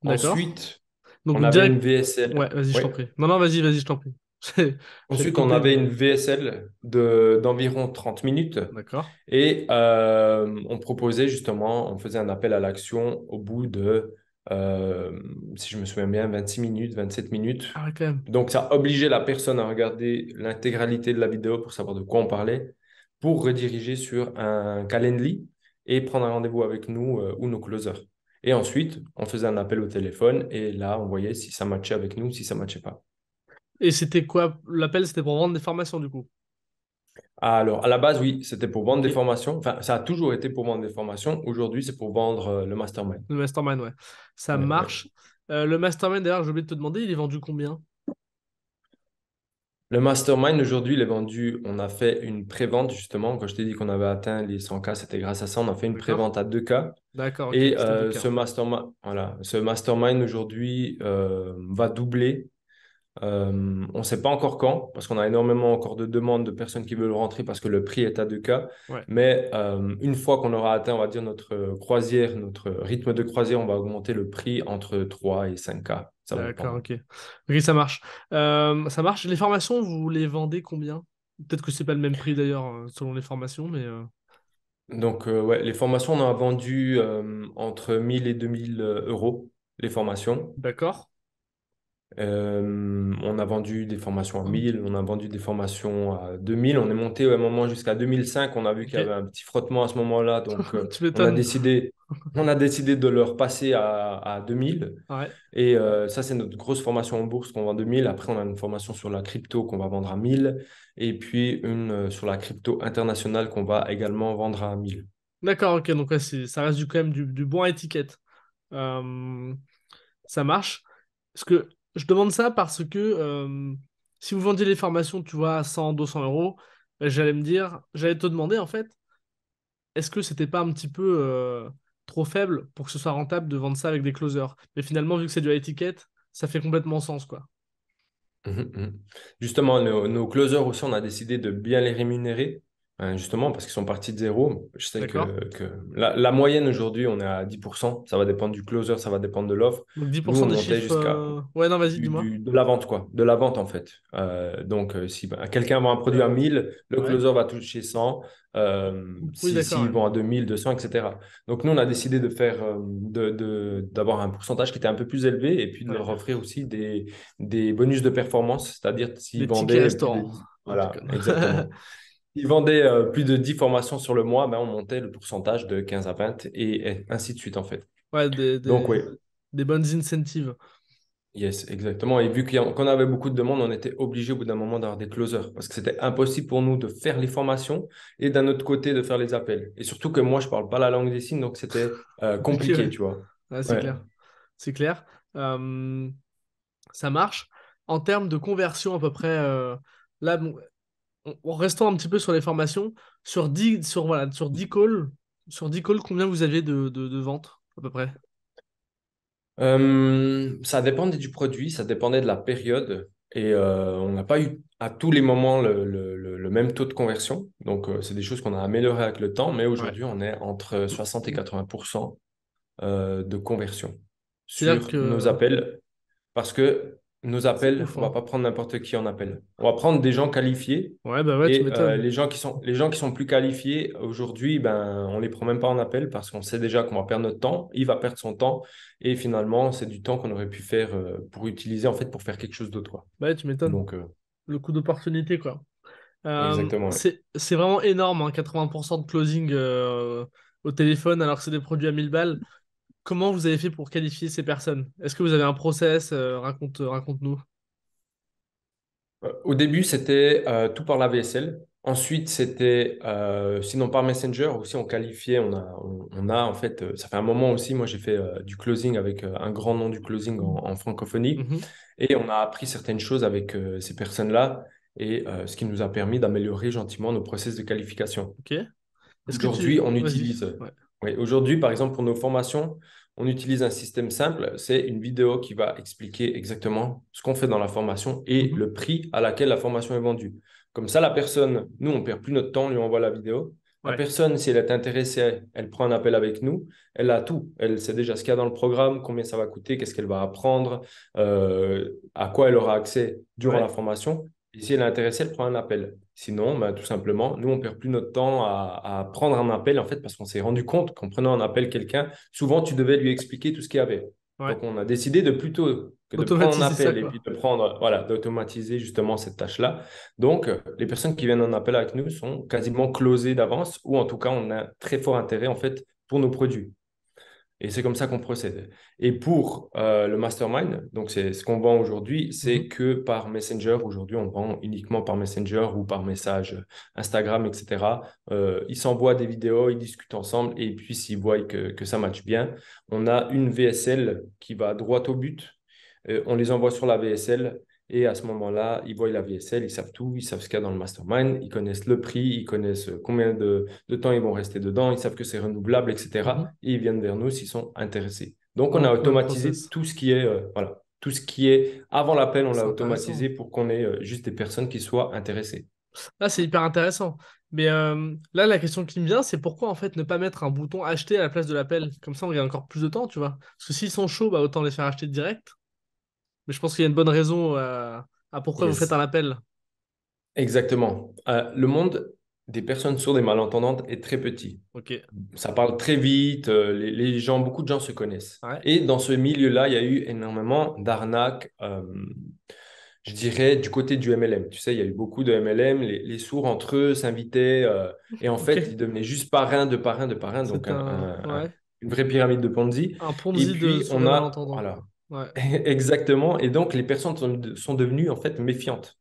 D'accord. Ensuite, Donc on avait une direct. Ouais, VSL. vas-y, je Oui. t'en prie. Non, non, vas-y, je t'en prie. J'allais te Ensuite, on couper, avait mais. une VSL d'environ 30 minutes. D'accord. Et on proposait justement, on faisait un appel à l'action au bout de, euh, si je me souviens bien, 26 minutes, 27 minutes. Ah ouais, quand même. Donc, ça obligeait la personne à regarder l'intégralité de la vidéo pour savoir de quoi on parlait, pour rediriger sur un Calendly et prendre un rendez-vous avec nous ou nos closers. Et ensuite, on faisait un appel au téléphone et là, on voyait si ça matchait avec nous, si ça matchait pas. Et c'était quoi? L'appel, c'était pour vendre des formations, du coup. Alors, à la base, oui, c'était pour vendre Ok. des formations. Enfin, ça a toujours été pour vendre des formations. Aujourd'hui, c'est pour vendre le mastermind. Le mastermind, ouais. Ça Ouais, ouais. marche. Le mastermind, d'ailleurs, j'ai oublié de te demander, il est vendu combien? Le mastermind, aujourd'hui, il est vendu. On a fait une pré-vente, justement. Quand je t'ai dit qu'on avait atteint les 100K, c'était grâce à ça. On a fait une D'accord? pré-vente à 2K. D'accord, ok. Et C'était 2K. ce mastermind aujourd'hui va doubler. On ne sait pas encore quand, parce qu'on a énormément encore de demandes de personnes qui veulent rentrer parce que le prix est à 2K. Ouais. Mais une fois qu'on aura atteint, on va dire, notre croisière, notre rythme de croisière, on va augmenter le prix entre 3 et 5K. Ça va D'accord, dépendre. ok. Ok, ça marche. Ça marche. Les formations, vous les vendez combien? Peut-être que c'est pas le même prix d'ailleurs, selon les formations, mais Donc, ouais, les formations, on a vendu entre 1000 et 2000 euros, les formations. d'accord. On a vendu des formations à 1000, on a vendu des formations à 2000, on est monté à un moment jusqu'à 2005, on a vu qu'il y Ok. avait un petit frottement à ce moment-là, donc Tu m'étonnes. on a décidé de leur passer à 2000. Ouais. Et ça, c'est notre grosse formation en bourse qu'on vend 2000. Après, on a une formation sur la crypto qu'on va vendre à 1000, et puis une sur la crypto internationale qu'on va également vendre à 1000. D'accord, ok. Donc, ouais, ça reste quand même du bon à étiquette. Euh, Ça marche. Parce que je demande ça parce que si vous vendiez les formations, tu vois, à 100, 200 euros, j'allais te demander en fait, est-ce que c'était pas un petit peu trop faible pour que ce soit rentable de vendre ça avec des closers? Mais finalement, vu que c'est du high ticket, ça fait complètement sens, quoi. Mhm, mhm. Justement, nos closers aussi, on a décidé de bien les rémunérer. Justement, parce qu'ils sont partis de zéro. Je sais D'accord? que la moyenne aujourd'hui, on est à 10%. Ça va dépendre du closer, ça va dépendre de l'offre. Donc dix pour Nous, on cent des montait chiffres. jusqu'à Ouais, non, vas-y, dis-moi. de la vente, quoi. De la vente, en fait. Donc, si quelqu'un vend un produit à Euh, 1000, le ouais. closer va toucher 100. Oui, d'accord, S'il ouais. vend à 2000, 200, etc. Donc, nous, on a décidé de faire, d'avoir un pourcentage qui était un peu plus élevé et puis de Ouais. leur offrir aussi des bonus de performance, c'est-à-dire s'ils Des tickets vendaient plus de restaurants. 10. Non, je Voilà, déconne. exactement. Ils vendaient plus de 10 formations sur le mois, ben, on montait le pourcentage de 15 à 20 et ainsi de suite, en fait. Ouais, Donc, oui. des bonnes incentives. Yes, exactement. Et vu qu'on avait beaucoup de demandes, on était obligé au bout d'un moment d'avoir des closers parce que c'était impossible pour nous de faire les formations et d'un autre côté de faire les appels. Et surtout que moi, je parle pas la langue des signes, donc c'était Compliqué, compliqué, ouais. tu vois. Ouais, c'est Ouais. clair. C'est clair. Euh, Ça marche. En termes de conversion, à peu près, là, bon, en restant un petit peu sur les formations, voilà, sur 10 calls, combien vous aviez de ventes, à peu près? Ça dépendait du produit, ça dépendait de la période et on n'a pas eu à tous les moments le même taux de conversion. Donc, c'est des choses qu'on a améliorées avec le temps, mais Ouais. aujourd'hui, on est entre 60 et 80% de conversion C'est-à-dire sur nos que appels. Parce que nos c'est appels, ouf, on va hein. pas prendre n'importe qui en appel. On va prendre des gens qualifiés Ouais, bah ouais, tu et m'étonnes. les gens qui sont plus qualifiés aujourd'hui, ben, on les prend même pas en appel parce qu'on sait déjà qu'on va perdre notre temps. Il va perdre son temps et finalement, c'est du temps qu'on aurait pu faire pour utiliser en fait pour faire quelque chose d'autre, quoi. Bah ouais, tu m'étonnes. Donc, Le coût d'opportunité, quoi. exactement. Ouais. C'est vraiment énorme, hein, 80% de closing au téléphone alors que c'est des produits à 1000 balles. Comment vous avez fait pour qualifier ces personnes? Est-ce que vous avez un process? Raconte-nous. Au début, c'était tout par la VSL. Ensuite, c'était sinon par Messenger aussi on qualifiait. On a en fait, ça fait un moment aussi. Moi, j'ai fait du closing avec un grand nom du closing en francophonie Mhm. et on a appris certaines choses avec ces personnes-là et ce qui nous a permis d'améliorer gentiment nos process de qualification. Ok. Est-ce que Aujourd'hui, tu... on Vas-y. utilise, Ouais. oui, aujourd'hui, par exemple, pour nos formations, on utilise un système simple. C'est une vidéo qui va expliquer exactement ce qu'on fait dans la formation et Mhm. le prix à laquelle la formation est vendue. Comme ça, la personne, nous, on perd plus notre temps, on lui envoie la vidéo. La Ouais. personne, si elle est intéressée, elle prend un appel avec nous. Elle a tout. Elle sait déjà ce qu'il y a dans le programme, combien ça va coûter, qu'est-ce qu'elle va apprendre, à quoi elle aura accès durant la Ouais. formation. Et si elle est intéressée, elle prend un appel. Sinon, ben, tout simplement, nous, on perd plus notre temps à prendre un appel, en fait, parce qu'on s'est rendu compte qu'en prenant un appel quelqu'un, souvent, tu devais lui expliquer tout ce qu'il y avait. Ouais. Donc, on a décidé de plutôt que de prendre un Automatiser ça, appel et puis quoi. de prendre, voilà, d'automatiser justement cette tâche-là. Donc, les personnes qui viennent en appel avec nous sont quasiment closées d'avance, ou en tout cas, on a un très fort intérêt, en fait, pour nos produits. Et c'est comme ça qu'on procède. Et pour le mastermind, donc c'est ce qu'on vend aujourd'hui, c'est Mhm. que par Messenger. Aujourd'hui, on vend uniquement par Messenger ou par message Instagram, etc. Ils s'envoient des vidéos, ils discutent ensemble et puis s'ils voient que ça matche bien, on a une VSL qui va droit au but. On les envoie sur la VSL et à ce moment-là, ils voient la VSL, ils savent tout, ils savent ce qu'il y a dans le mastermind, ils connaissent le prix, ils connaissent combien de temps ils vont rester dedans, ils savent que c'est renouvelable, etc. Mhm. Et ils viennent vers nous s'ils sont intéressés. Donc, on a Vraiment tout le même automatisé process. tout ce qui est, voilà, tout ce qui est avant l'appel, on C'est l'a intéressant. automatisé pour qu'on ait juste des personnes qui soient intéressées. Là, c'est hyper intéressant. Mais là, la question qui me vient, c'est pourquoi en fait ne pas mettre un bouton acheter à la place de l'appel? Comme ça, on gagne encore plus de temps, tu vois. Parce que s'ils sont chauds, bah, autant les faire acheter direct. Mais je pense qu'il y a une bonne raison à pourquoi vous faites Yes, un appel. exactement. Le monde des personnes sourdes et malentendantes est très petit. Ok. Ça parle très vite, les gens, beaucoup de gens se connaissent. Ouais. Et dans ce milieu-là, il y a eu énormément d'arnaques, je dirais, du côté du MLM. Tu sais, il y a eu beaucoup de MLM, les sourds entre eux s'invitaient, et en fait, ils Ok. devenaient juste parrain de parrain de parrain, donc C'est un... Ouais. une vraie pyramide de Ponzi. Un Et Ponzi de puis, sourds on et a, malentendants, voilà, quoi. Ouais. exactement, et donc les personnes sont devenues en fait méfiantes.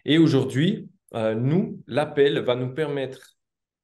Et aujourd'hui, nous, l'appel va nous permettre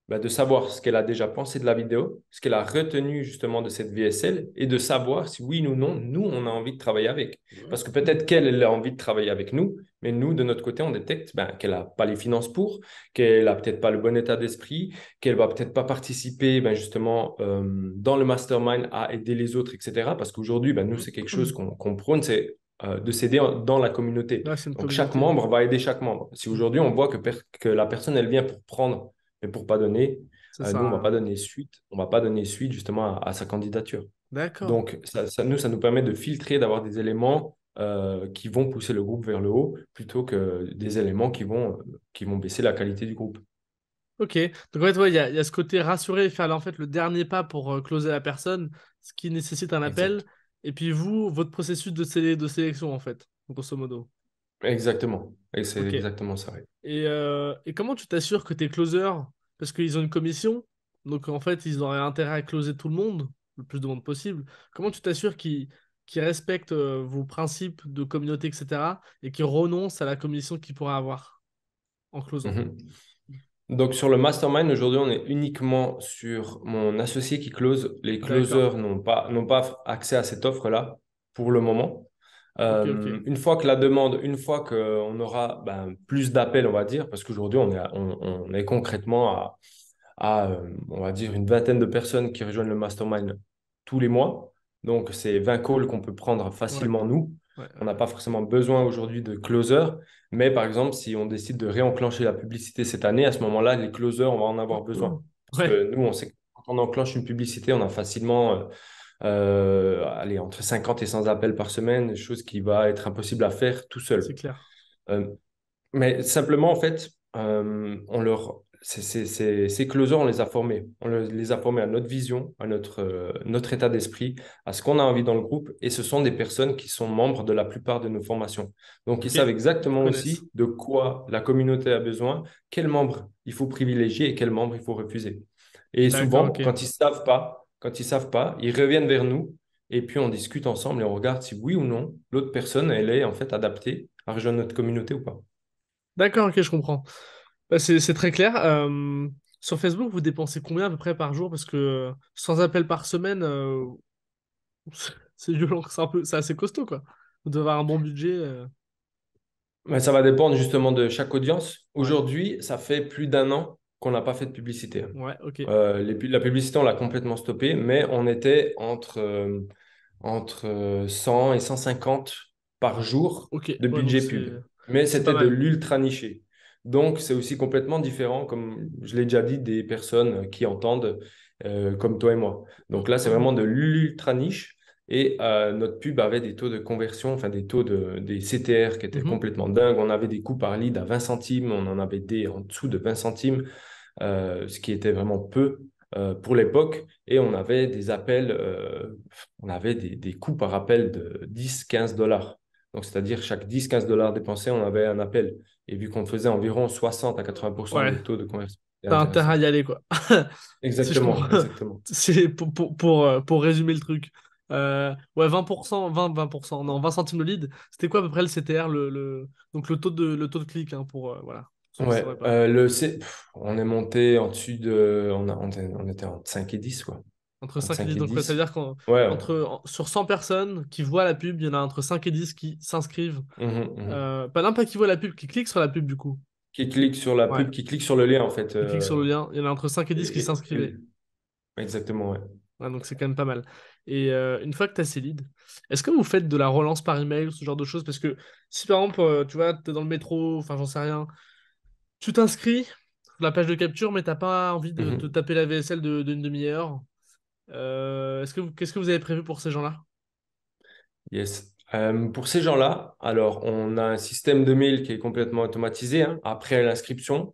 de savoir ce qu'elle a déjà pensé de la vidéo, ce qu'elle a retenu justement de cette VSL et de savoir si oui ou non, nous, on a envie de travailler avec. Parce que peut-être qu'elle elle a envie de travailler avec nous, mais nous, de notre côté, on détecte qu'elle n'a pas les finances pour, qu'elle n'a peut-être pas le bon état d'esprit, qu'elle va peut-être pas participer justement dans le mastermind à aider les autres, etc. Parce qu'aujourd'hui, nous, c'est quelque chose qu'on prône, c'est de s'aider dans la communauté. Ouais, c'est une Donc, chaque communauté. membre va aider chaque membre. Si aujourd'hui, on voit que la personne, elle vient pour prendre mais pour pas donner, Ça sert nous, on à va pas rien. donner suite. On va pas donner suite justement à sa candidature. D'accord. Donc, ça nous permet de filtrer, d'avoir des éléments qui vont pousser le groupe vers le haut plutôt que des éléments qui vont baisser la qualité du groupe. Ok. Donc en fait, ouais, il y a ce côté rassurer et faire en fait le dernier pas pour closer la personne, ce qui nécessite un appel. Exact. Et puis vous, votre processus de sélection en fait, grosso modo. Exactement. Et c'est Ok. exactement ça. Ouais. Et comment tu t'assures que tes closers, parce qu'ils ont une commission, donc en fait ils auraient intérêt à closer tout le monde, le plus de monde possible. Comment tu t'assures qu'ils respectent vos principes de communauté, etc. et qu'ils renoncent à la commission qu'ils pourraient avoir en closant? Mhm. Donc, sur le mastermind, aujourd'hui, on est uniquement sur mon associé qui close. Les D'accord. closers n'ont pas accès à cette offre-là pour le moment. Ok, ok. Une fois qu'on aura plus d'appels, on va dire, parce qu'aujourd'hui, on est concrètement on va dire, une vingtaine de personnes qui rejoignent le mastermind tous les mois. Donc, c'est 20 calls qu'on peut prendre Ouais, facilement nous. ouais, On ouais. n'a pas forcément besoin aujourd'hui de closer. Mais par exemple, si on décide de réenclencher la publicité cette année, à ce moment-là, les closers, on va en avoir besoin. Parce Ouais, que nous, on sait que quand on enclenche une publicité, on a facilement allez, entre 50 et 100 appels par semaine, chose qui va être impossible à faire tout c'est seul. clair. Euh, mais simplement, en fait, ces closers, on les a formés. Les a formés à notre vision, à notre état d'esprit, à ce qu'on a envie dans le groupe. Et ce sont des personnes qui sont membres de la plupart de nos formations. Donc, ils Ok, savent ils te exactement connaissent. aussi de quoi la communauté a besoin, quel membre il faut privilégier et quel membre il faut refuser. Et D'accord, souvent, ok. quand ils savent pas, ils reviennent vers nous. Et puis, on discute ensemble et on regarde si oui ou non, l'autre personne, elle est en fait adaptée à rejoindre notre communauté ou pas. D'accord, ok, je comprends. Bah, c'est très clair. Sur Facebook, vous dépensez combien à peu près par jour? Parce que 100 appels par semaine, c'est violent, c'est assez costaud, quoi. Vous devez avoir un bon budget. Mais ça va dépendre justement de chaque audience. Ouais, Aujourd'hui, ça fait plus d'un an qu'on n'a pas fait de publicité. ouais, ok. La publicité, on l'a complètement stoppée, mais on était entre 100 et 150 par jour Ok, de ouais, donc budget pub. c'est Mais c'est pas c'était de mal. l'ultra niché. Donc, c'est aussi complètement différent, comme je l'ai déjà dit, des personnes qui entendent comme toi et moi. Donc là, c'est vraiment de l'ultra niche. Et notre pub avait des taux de conversion, enfin des CTR qui étaient Mhm. complètement dingues. On avait des coûts par lead à 20 centimes, on en avait des en dessous de 20 centimes, ce qui était vraiment peu pour l'époque. Et on avait des coûts par appel de 10-15 dollars. Donc, c'est-à-dire chaque 10-15 dollars dépensés, on avait un appel. Et vu qu'on faisait environ 60 à 80% Ouais, de taux de conversion, c'était t'as intérêt à intéressant. y aller, quoi. Si je Exactement, comprends. exactement. C'est pour résumer le truc. Ouais, 20%, 20%, non, 20 centimes de lead. C'était quoi à peu près le CTR, donc le taux de clic, hein, pour, voilà, ceux qui ne Ouais, sauraient pas. on est monté en dessus de. On était entre 5 et 10 quoi. Entre Entre 5 et 5 10, et donc ouais, ça veut 10. dire Ouais. sur 100 personnes qui voient la pub, il y en a entre 5 et 10 qui s'inscrivent. Mhm, mhm. Pas non, pas qui voient la pub, qui cliquent sur la pub, du coup. Qui clique sur la Ouais, pub, qui clique sur le lien, en fait. qui cliquent sur le lien. Il y en a entre 5 et 10 qui s'inscrivaient. Exactement, ouais. Ouais, donc c'est quand même pas mal. Et une fois que tu as ces leads, est-ce que vous faites de la relance par email ou ce genre de choses? Parce que si par exemple, tu vois, tu es dans le métro, enfin j'en sais rien, tu t'inscris sur la page de capture, mais t'as pas envie de te Mhm. taper la VSL d'une demi-heure. Qu'est-ce que vous avez prévu pour ces gens-là? Yes. Pour ces gens-là, alors, on a un système de mail qui est complètement automatisé, hein. Après l'inscription,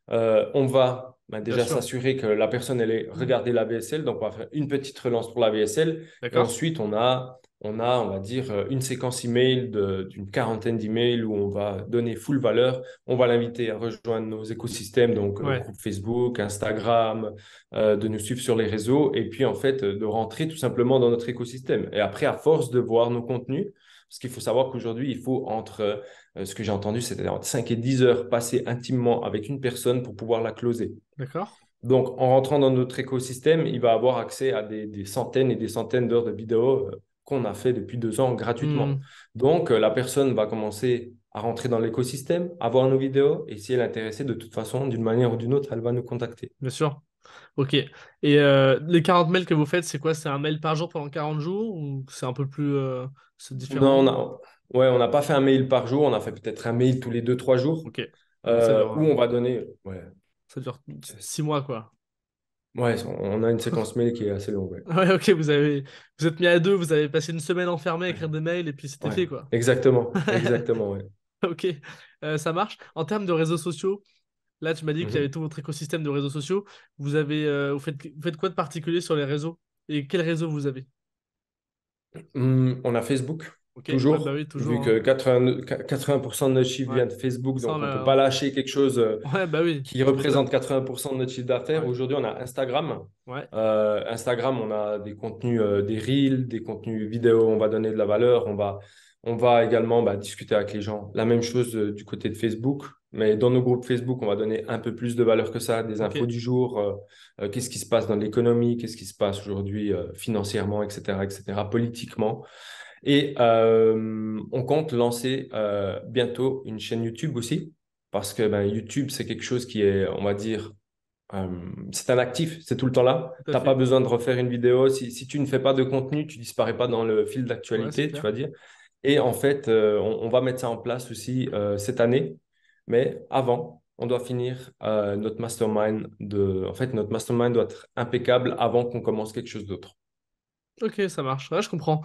on va Bien déjà sûr. s'assurer que la personne elle ait regardé la VSL. Donc, on va faire une petite relance pour la VSL. Et D'accord? ensuite, on va dire, une séquence email d'une quarantaine d'emails où on va donner full valeur. On va l'inviter à rejoindre nos écosystèmes, donc Ouais, groupe Facebook, Instagram, de nous suivre sur les réseaux et puis en fait de rentrer tout simplement dans notre écosystème. Et après, à force de voir nos contenus, parce qu'il faut savoir qu'aujourd'hui, il faut ce que j'ai entendu, c'était entre 5 et 10 heures passées intimement avec une personne pour pouvoir la closer. d'accord. Donc, en rentrant dans notre écosystème, il va avoir accès à des centaines et des centaines d'heures de vidéos qu'on a fait depuis 2 ans gratuitement. Hmm, Donc, la personne va commencer à rentrer dans l'écosystème, à voir nos vidéos, et si elle est intéressée, de toute façon, d'une manière ou d'une autre, elle va nous contacter. bien sûr. Ok. Et les 40 mails que vous faites, c'est quoi? C'est un mail par jour pendant 40 jours ou c'est un peu plus c'est Non, différent? on n'a pas fait un mail par jour, on a fait peut-être un mail tous les 2, 3 jours, Ok. Donc ça dure. où on va donner. Ouais. Ça dure 6 mois, quoi. Ouais, on a une séquence mail qui est assez longue. Ouais, Ouais, ok, vous êtes mis à deux, vous avez passé une semaine enfermé à écrire des mails et puis c'était ouais, fait, quoi. exactement, exactement. Ouais. Ok, ça marche. En termes de réseaux sociaux, là, tu m'as dit qu'il y avait Mhm. tout votre écosystème de réseaux sociaux. Vous faites quoi de particulier sur les réseaux? Et quel réseau vous avez? On a Facebook, Ok, ouais, bah toujours, oui, toujours, vu hein. que 80% de notre chiffre Ouais, vient de Facebook, ça, donc on ne peut pas lâcher quelque chose ouais, bah oui, qui tu m'étonnes. représente 80% de notre chiffre d'affaires. Ouais, Aujourd'hui, on a Instagram. ouais, Instagram, on a des contenus, des reels, des contenus vidéo, on va donner de la valeur, on va également discuter avec les gens. La même chose du côté de Facebook, mais dans nos groupes Facebook, on va donner un peu plus de valeur que ça, des ok, infos du jour, qu'est-ce qui se passe dans l'économie, qu'est-ce qui se passe aujourd'hui financièrement, etc., etc., politiquement. Et on compte lancer bientôt une chaîne YouTube aussi, parce que YouTube, c'est quelque chose qui est, on va dire, c'est un actif, c'est tout le temps là. tout à Tu n'as pas fait. besoin de refaire une vidéo. Si tu ne fais pas de contenu, tu disparais pas dans le fil Ouais, c'est d'actualité, tu clair. vas dire. Et en fait, on va mettre ça en place aussi cette année. Mais avant, on doit finir notre mastermind. En fait, notre mastermind doit être impeccable avant qu'on commence quelque chose d'autre. Ok, ça marche. Ouais, je comprends.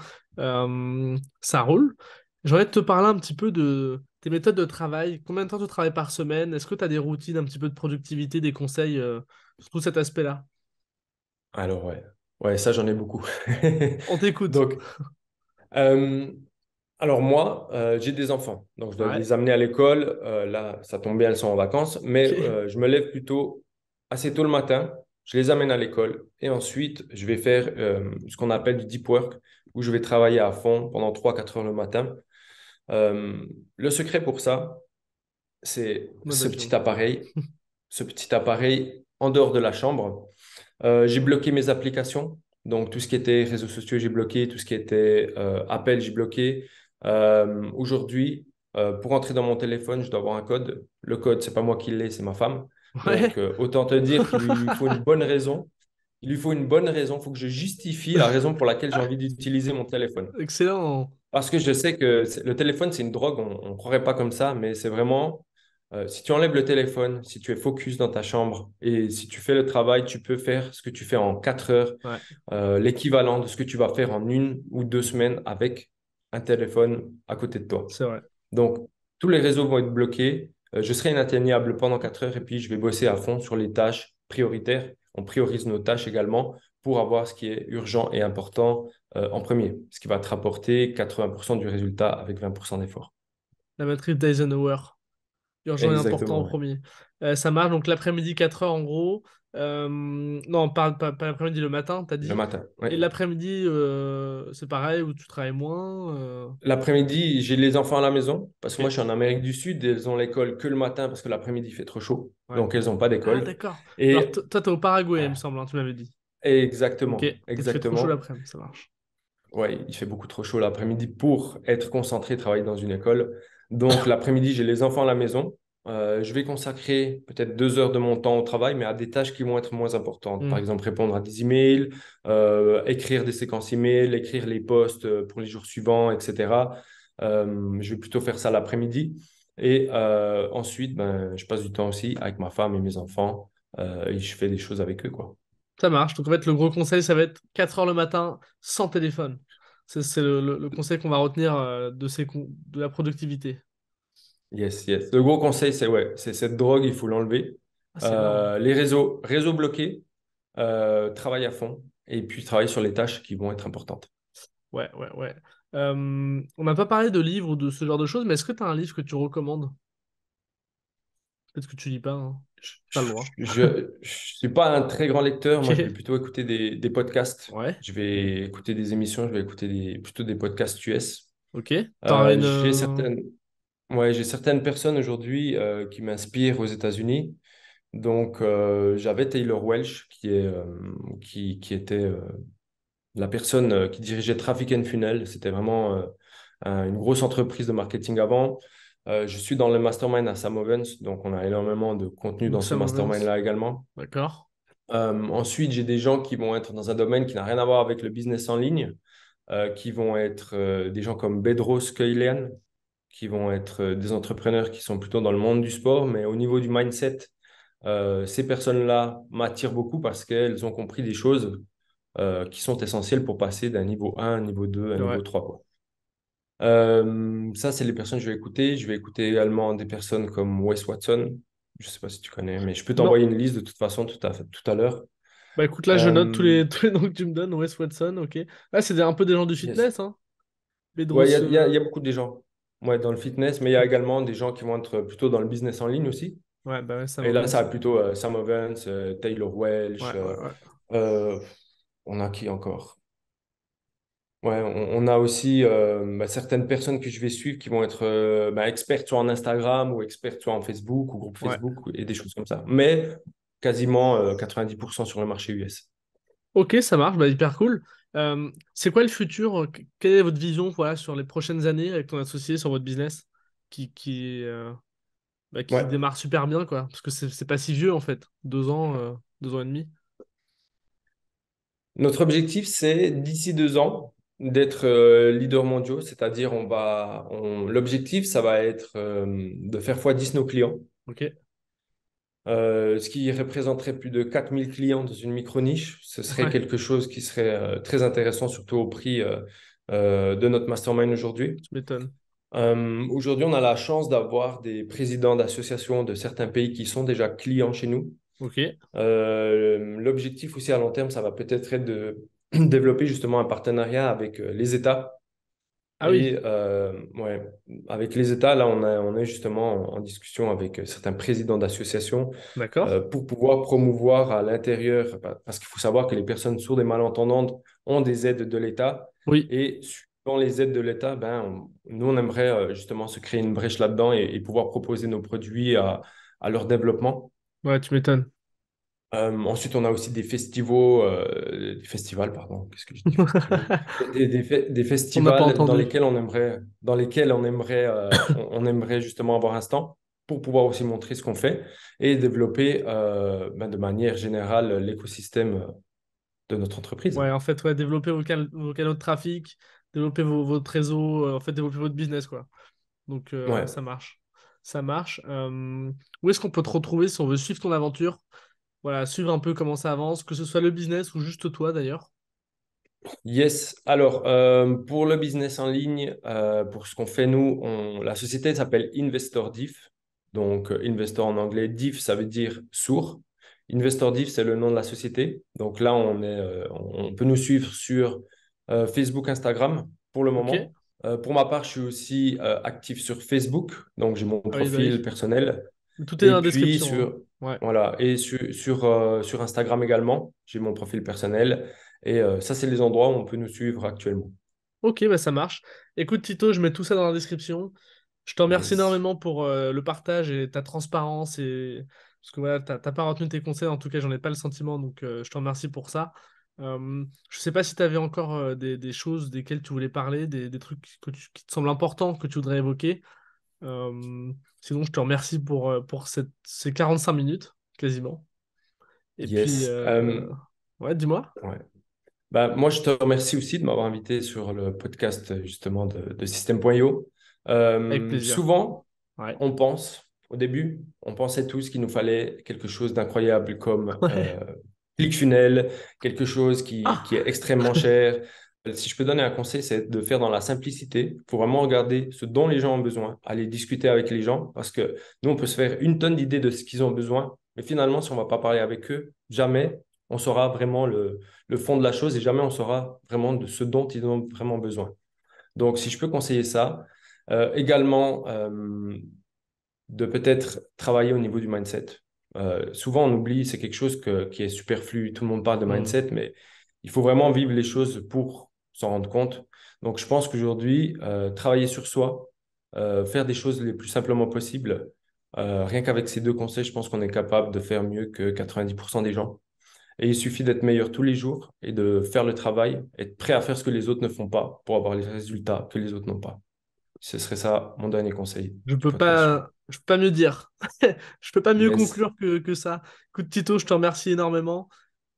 Ça roule. J'aurais te parler un petit peu de tes méthodes de travail. Combien de temps tu travailles par semaine? Est-ce que tu as des routines, un petit peu de productivité, des conseils sur tout cet aspect-là? Alors, ouais, ouais, ça, j'en ai beaucoup. On t'écoute. Donc, euh, Alors moi, j'ai des enfants, donc je dois Ouais, les amener à l'école. Là, ça tombe bien, elles sont en vacances, mais ok. je me lève plutôt assez tôt le matin. Je les amène à l'école et ensuite, je vais faire ce qu'on appelle du deep work, où je vais travailler à fond pendant 3 4 heures le matin. Euh, le secret pour ça, c'est Mode avion. ce petit appareil en dehors de la chambre. J'ai bloqué mes applications. Donc, tout ce qui était réseaux sociaux, j'ai bloqué. Tout ce qui était appel, j'ai bloqué. Aujourd'hui, pour entrer dans mon téléphone, je dois avoir un code. Le code, c'est pas moi qui l'ai, c'est ma femme. Ouais. Donc, autant te dire qu'il lui faut une bonne raison. Il lui faut une bonne raison. Il faut que je justifie la raison pour laquelle j'ai envie d'utiliser mon téléphone. Excellent. Parce que je sais que le téléphone, c'est une drogue, on ne croirait pas comme ça, mais c'est vraiment, si tu enlèves le téléphone, si tu es focus dans ta chambre et si tu fais le travail, tu peux faire ce que tu fais en 4 heures, Ouais, l'équivalent de ce que tu vas faire en 1 ou 2 semaines avec un téléphone à côté de toi. c'est vrai. Donc, tous les réseaux vont être bloqués. Je serai inatteignable pendant 4 heures et puis je vais bosser à fond sur les tâches prioritaires. On priorise nos tâches également pour avoir ce qui est urgent et important en premier, ce qui va te rapporter 80% du résultat avec 20% d'effort. La matrice d'Eisenhower. Urgent et important Exactement, en ouais. premier. Ça marche, donc l'après-midi, 4 heures en gros. Non, pas l'après-midi, le matin, t'as Le dit. matin, Et ouais. l'après-midi, c'est pareil, où tu travailles moins. L'après-midi, j'ai les enfants à la maison parce que moi, Ok, je suis en Amérique du Sud et elles ont l'école que le matin parce que l'après-midi, il fait trop chaud. ouais. Donc, elles n'ont pas Ah, d'école. d'accord. Alors, Et toi, t'es au Paraguay, il me ouais, semble, hein, tu m'avais dit. Ok, exactement, peut-être qu'il fait trop chaud exactement. l'après-midi, ça marche. Ouais, il fait beaucoup trop chaud l'après-midi pour être concentré, travailler dans une école. Donc, l'après-midi, j'ai les enfants à la maison. Je vais consacrer peut-être 2 heures de mon temps au travail, mais à des tâches qui vont être moins importantes. Par Hmm, exemple, répondre à des emails, écrire des séquences emails, écrire les posts pour les jours suivants, etc. Je vais plutôt faire ça l'après-midi. Et ensuite, je passe du temps aussi avec ma femme et mes enfants et je fais des choses avec eux, quoi. ça marche. Donc, en fait, le gros conseil, ça va être 4 heures le matin sans téléphone. C'est le conseil qu'on va retenir de la productivité. Yes, yes. Le gros conseil, c'est ouais, c'est cette drogue, il faut l'enlever. Ah, c'est énorme. Les réseaux bloqués, travaille à fond et puis travaille sur les tâches qui vont être importantes. Ouais, ouais, ouais. On n'a pas parlé de livres ou de ce genre de choses, mais est-ce que tu as un livre que tu recommandes? Peut-être que tu lis pas, hein. T'as le droit. Je suis pas un très grand lecteur, moi je vais Ok. plutôt écouter des podcasts. Ouais, Je vais écouter des émissions, je vais écouter plutôt des podcasts US. ok. T'as une. J'ai j'ai certaines personnes aujourd'hui qui m'inspirent aux États-Unis. Donc, j'avais Taylor Welch qui était la personne qui dirigeait Traffic and Funnel. C'était vraiment une grosse entreprise de marketing avant. Je suis dans le mastermind à Sam Ovens, donc on a énormément de contenu dans Donc ce Sam Ovens. mastermind-là également. D'accord. Ensuite, j'ai des gens qui vont être dans un domaine qui n'a rien à voir avec le business en ligne, qui vont être des gens comme Bedros Keuilian, qui vont être des entrepreneurs qui sont plutôt dans le monde du sport, mais au niveau du mindset, Ces personnes-là m'attirent beaucoup parce qu'elles ont compris des choses qui sont essentielles pour passer d'un niveau 1 à un niveau 2, à un Ouais. niveau 3, quoi. Ça, c'est les personnes que je vais écouter. Je vais écouter également des personnes comme Wes Watson. Je ne sais pas si tu connais, mais je peux Non. t'envoyer une liste de toute façon tout à l'heure. Bah écoute, là, je note tous Euh, les noms que tu me donnes. Wes Watson, ok. Là, c'est un peu des gens du yes. fitness, hein. Ouais, Bedros. il y a beaucoup de gens ouais, dans le fitness, mais il y a également des gens qui vont être plutôt dans le business en ligne aussi. Ouais, bah ouais, Sam Et là, Owens. ça va plutôt Sam Ovens, Taylor Welch. Ouais, ouais, ouais. Euh, on a qui encore? Ouais, on a aussi certaines personnes que je vais suivre qui vont être expertes soit en Instagram ou expertes soit en Facebook ou groupe Ouais. Facebook et des choses comme ça. Mais quasiment 90% sur le marché US. Ok, ça marche, bah hyper cool. C'est quoi le futur? Quelle est votre vision, voilà, sur les prochaines années avec ton associé sur votre business qui Ouais. démarre super bien, quoi? Parce que c'est pas si vieux, en fait. 2 ans et demi. Notre objectif, c'est d'ici 2 ans d'être leader mondiaux, c'est-à-dire l'objectif, ça va être de faire x10 nos clients. Ok. Ce qui représenterait plus de 4000 clients dans une micro-niche. Ce serait Ouais, quelque chose qui serait très intéressant, surtout au prix de notre mastermind aujourd'hui. tu m'étonnes. Aujourd'hui, on a la chance d'avoir des présidents d'associations de certains pays qui sont déjà clients chez nous. Ok. L'objectif aussi à long terme, ça va peut-être être de développer justement un partenariat avec les États. Ah oui, Et ouais, avec les États, là, on est justement en discussion avec certains présidents d'associations d'accord. pour pouvoir promouvoir à l'intérieur, parce qu'il faut savoir que les personnes sourdes et malentendantes ont des aides de l'État. Oui. Et suivant les aides de l'État, nous, on aimerait justement se créer une brèche là-dedans et pouvoir proposer nos produits à leur développement. Ouais, tu m'étonnes. Ensuite, on a aussi des festivals, pardon, qu'est-ce que je dis, festivals? Des On n'a pas festivals entendu. dans lesquels on aimerait justement avoir un stand pour pouvoir aussi montrer ce qu'on fait et développer de manière générale l'écosystème de notre entreprise. Ouais, en fait, ouais, développer vos canaux de trafic, développer votre réseau, en fait, développer votre business, quoi. Donc, Ouais. ça marche. Ça marche. Où est-ce qu'on peut te retrouver si on veut suivre ton aventure? Voilà, suivre un peu comment ça avance, que ce soit le business ou juste toi, d'ailleurs. Yes. Alors, pour le business en ligne, pour ce qu'on fait nous, la société s'appelle Investor Diff. Donc, Investor en anglais, Diff, ça veut dire sourd. Investor Diff, c'est le nom de la société. Donc là, on peut nous suivre sur Facebook, Instagram pour le Ok. moment. Pour ma part, je suis aussi actif sur Facebook. Donc, j'ai mon Ah oui, bah oui. profil personnel. Tout est dans Et la puis, description, hein. Ouais. voilà, et sur Instagram également, j'ai mon profil personnel. Et ça, c'est les endroits où on peut nous suivre actuellement. Ok, bah ça marche. Écoute, Tito, je mets tout ça dans la description. Je te remercie Yes. énormément pour le partage et ta transparence. Parce que voilà, t'as pas retenu tes conseils, en tout cas, j'en ai pas le sentiment, donc je te remercie pour ça. Je sais pas si tu avais encore des choses desquelles tu voulais parler, des trucs qui te semblent importants que tu voudrais évoquer. Sinon, je te remercie pour ces 45 minutes, quasiment. Et puis, Yes. ouais, dis-moi. Ouais. Moi, je te remercie aussi de m'avoir invité sur le podcast justement de System.io. Avec plaisir. Souvent, Ouais. on pense, au début, on pensait tous qu'il nous fallait quelque chose d'incroyable comme Ouais. ClickFunnels, quelque chose qui est Ah! extrêmement cher. Si je peux donner un conseil, c'est de faire dans la simplicité. Il faut vraiment regarder ce dont les gens ont besoin, aller discuter avec les gens, parce que nous, on peut se faire une tonne d'idées de ce qu'ils ont besoin, mais finalement, si on ne va pas parler avec eux, jamais on saura vraiment le fond de la chose et jamais on saura vraiment de ce dont ils ont vraiment besoin. Donc, si je peux conseiller ça, également de peut-être travailler au niveau du mindset. Souvent, on oublie, c'est quelque chose qui est superflu. Tout le monde parle de Hmm. mindset, mais il faut vraiment vivre les choses pour s'en rendre compte. Donc, je pense qu'aujourd'hui, travailler sur soi, faire des choses les plus simplement possibles, rien qu'avec ces deux conseils, je pense qu'on est capable de faire mieux que 90% des gens. Et il suffit d'être meilleur tous les jours et de faire le travail, être prêt à faire ce que les autres ne font pas pour avoir les résultats que les autres n'ont pas. Ce serait ça mon dernier conseil du podcast. Je peux pas mieux dire. Je peux pas mieux Yes, conclure que ça. Écoute, Tito, je te remercie énormément.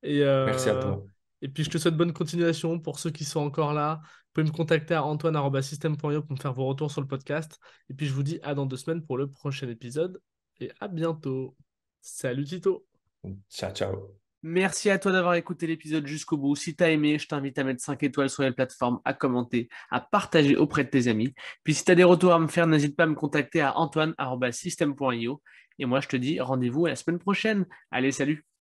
Et, merci à euh, toi. et puis, je te souhaite bonne continuation pour ceux qui sont encore là. Vous pouvez me contacter à antoine@system.io pour me faire vos retours sur le podcast. Et puis, je vous dis à dans 2 semaines pour le prochain épisode. Et à bientôt. Salut Tito. Ciao, ciao. Merci à toi d'avoir écouté l'épisode jusqu'au bout. Si tu as aimé, je t'invite à mettre 5 étoiles sur les plateformes, à commenter, à partager auprès de tes amis. Puis si tu as des retours à me faire, n'hésite pas à me contacter à antoine@system.io. Et moi, je te dis rendez-vous à la semaine prochaine. Allez, salut!